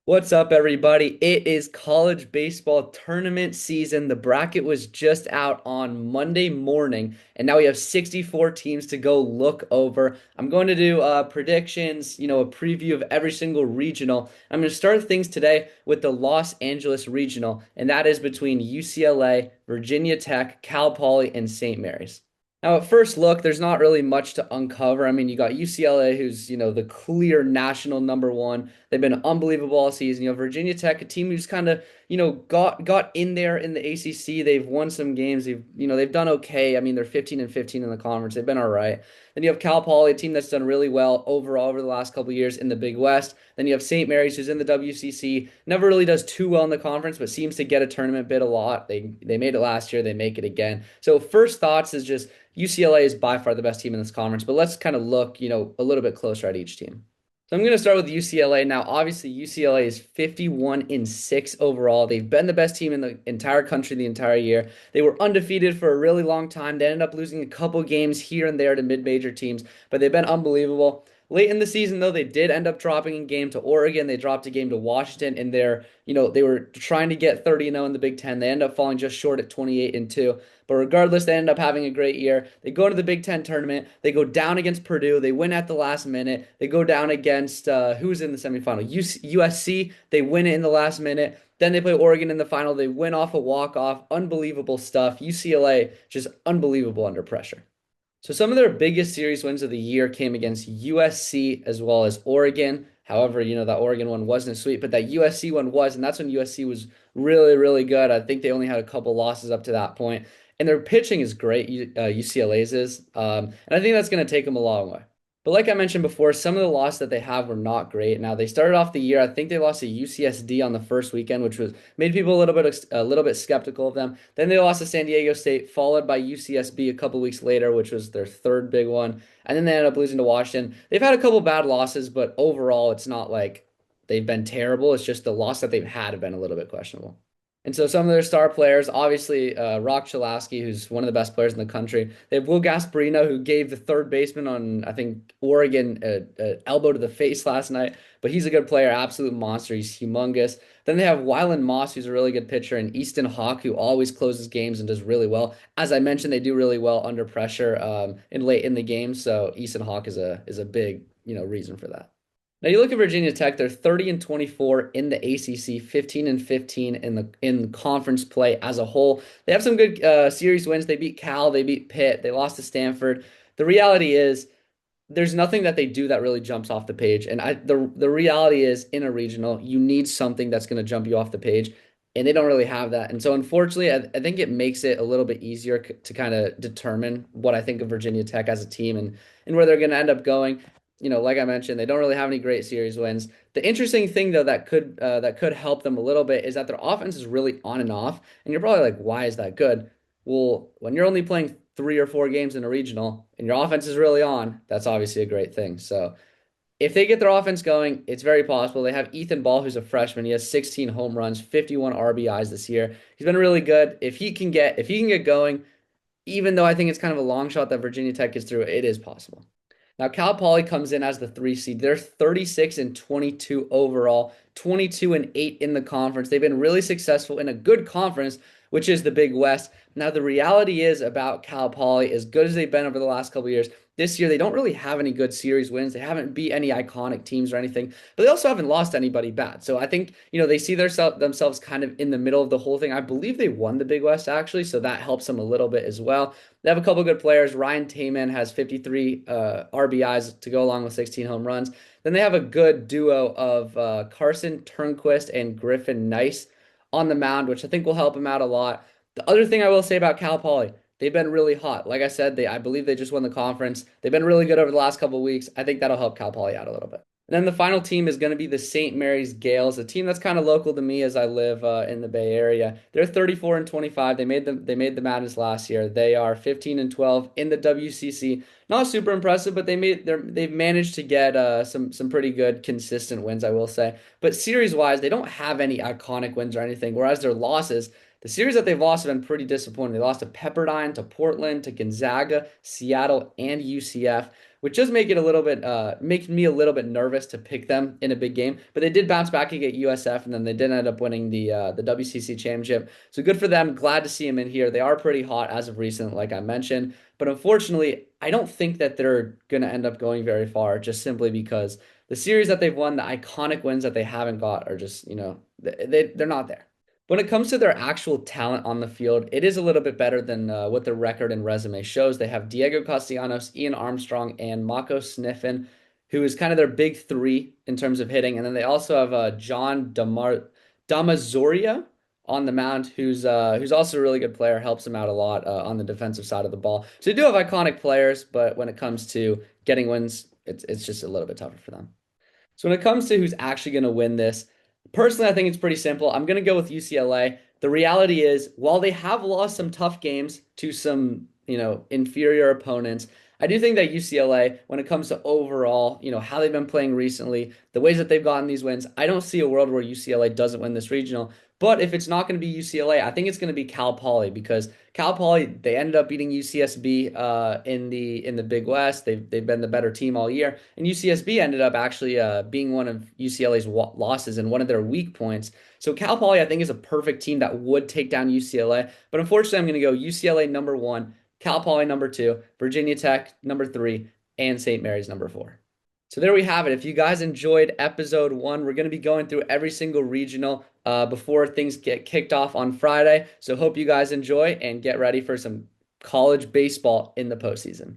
What's up, everybody? It is college baseball tournament season. The bracket was just out on Monday morning, and now we have 64 teams to go look over. I'm going to do predictions, a preview of every single regional. I'm going to start things today with the Los Angeles regional, and that is between UCLA, Virginia Tech, Cal Poly, and St. Mary's. Now, at first look, there's not really much to uncover. I mean, you got UCLA, who's, the clear national number one. They've been unbelievable all season. Virginia Tech, a team who's kind of, got in there in the ACC. They've won some games. They've done okay. I mean, they're 15 and 15 in the conference. They've been all right. Then you have Cal Poly, a team that's done really well overall over the last couple of years in the Big West. Then you have St. Mary's, who's in the WCC. Never really does too well in the conference, but seems to get a tournament bid a lot. They made it last year. They make it again. So first thoughts is just UCLA is by far the best team in this conference, but let's kind of look, a little bit closer at each team. So I'm going to start with UCLA. Now, obviously, UCLA is 51 and 6 overall. They've been the best team in the entire country the entire year. They were undefeated for a really long time. They ended up losing a couple games here and there to mid-major teams, but they've been unbelievable. Late in the season, though, they did end up dropping a game to Oregon. They dropped a game to Washington, and they were trying to get 30-0 in the Big Ten. They ended up falling just short at 28 and 2. But regardless, they end up having a great year. They go to the Big Ten tournament. They go down against Purdue. They win at the last minute. They go down against who's in the semifinal? USC. They win it in the last minute. Then they play Oregon in the final. They win off a walk-off. Unbelievable stuff. UCLA just unbelievable under pressure. So some of their biggest series wins of the year came against USC as well as Oregon. However, that Oregon one wasn't sweet, but that USC one was, and that's when USC was really, really good. I think they only had a couple losses up to that point. And their pitching is great, UCLA's is. And I think that's going to take them a long way. But like I mentioned before, some of the losses that they have were not great. Now they started off the year, I think they lost to UCSD on the first weekend, which was made people a little bit skeptical of them. Then they lost to San Diego State, followed by UCSB a couple weeks later, which was their third big one. And then they ended up losing to Washington. They've had a couple bad losses, but overall, it's not like they've been terrible. It's just the loss that they've had have been a little bit questionable. And so some of their star players, obviously Rock Chalowski, who's one of the best players in the country. They have Will Gasparino, who gave the third baseman on, I think, Oregon an elbow to the face last night. But he's a good player, absolute monster. He's humongous. Then they have Wyland Moss, who's a really good pitcher, and Easton Hawk, who always closes games and does really well. As I mentioned, they do really well under pressure and late in the game. So Easton Hawk is a big, reason for that. Now you look at Virginia Tech, they're 30 and 24 in the ACC, 15 and 15 in conference play as a whole. They have some good series wins. They beat Cal, they beat Pitt, they lost to Stanford. The reality is there's nothing that they do that really jumps off the page. And the reality is in a regional, you need something that's going to jump you off the page. And they don't really have that. And so unfortunately, I think it makes it a little bit easier to kind of determine what I think of Virginia Tech as a team and where they're going to end up going. Like I mentioned, they don't really have any great series wins. The interesting thing, though, that could help them a little bit is that their offense is really on and off. And you're probably like, why is that good? Well, when you're only playing 3 or 4 games in a regional and your offense is really on, that's obviously a great thing. So if they get their offense going, it's very possible. They have Ethan Ball, who's a freshman. He has 16 home runs, 51 RBIs this year. He's been really good. If he can get going, even though I think it's kind of a long shot that Virginia Tech gets through, it is possible. Now, Cal Poly comes in as the 3 seed. They're 36 and 22 overall, 22 and 8 in the conference. They've been really successful in a good conference, which is the Big West. Now, the reality is about Cal Poly, as good as they've been over the last couple of years, this year they don't really have any good series wins. They haven't beat any iconic teams or anything, but they also haven't lost anybody bad. So I think, they see themselves kind of in the middle of the whole thing. I believe they won the Big West actually, so that helps them a little bit as well. They have a couple good players. Ryan Taman has 53 RBIs to go along with 16 home runs. Then they have a good duo of Carson Turnquist and Griffin Nice on the mound, which I think will help him out a lot. The other thing I will say about Cal Poly, they've been really hot. Like I said, I believe they just won the conference. They've been really good over the last couple of weeks. I think that'll help Cal Poly out a little bit. And then the final team is going to be the St. Mary's Gales, a team that's kind of local to me as I live in the Bay Area. They're 34 and 25. They made the Madness last year. They are 15 and 12 in the WCC. Not super impressive, but they've managed to get some pretty good consistent wins, I will say. But series wise, they don't have any iconic wins or anything. Whereas their losses, The series that they've lost have been pretty disappointing. They lost to Pepperdine, to Portland, to Gonzaga, Seattle, and UCF, which does make it a little bit makes me a little bit nervous to pick them in a big game. But they did bounce back and get USF, and then they did end up winning the WCC championship. So good for them. Glad to see them in here. They are pretty hot as of recent, like I mentioned. But unfortunately, I don't think that they're going to end up going very far, just simply because the series that they've won, the iconic wins that they haven't got, are just they're not there. When it comes to their actual talent on the field, it is a little bit better than what their record and resume shows. They have Diego Castellanos, Ian Armstrong, and Mako Sniffen, who is kind of their big three in terms of hitting. And then they also have John Damazoria on the mound, who's also a really good player, helps them out a lot on the defensive side of the ball. So they do have iconic players, but when it comes to getting wins, it's just a little bit tougher for them. So when it comes to who's actually going to win this, personally, I think it's pretty simple. I'm going to go with UCLA. The reality is, while they have lost some tough games to some, inferior opponents, I do think that UCLA, when it comes to overall, how they've been playing recently, the ways that they've gotten these wins, I don't see a world where UCLA doesn't win this regional. But if it's not going to be UCLA, I think it's going to be Cal Poly because Cal Poly they ended up beating UCSB in the Big West. They've been the better team all year, and UCSB ended up actually being one of UCLA's losses and one of their weak points. So Cal Poly I think is a perfect team that would take down UCLA. But unfortunately, I'm going to go UCLA number one, Cal Poly number two, Virginia Tech number three, and St. Mary's number four. So there we have it. If you guys enjoyed episode one, we're going to be going through every single regional before things get kicked off on Friday. So hope you guys enjoy and get ready for some college baseball in the postseason.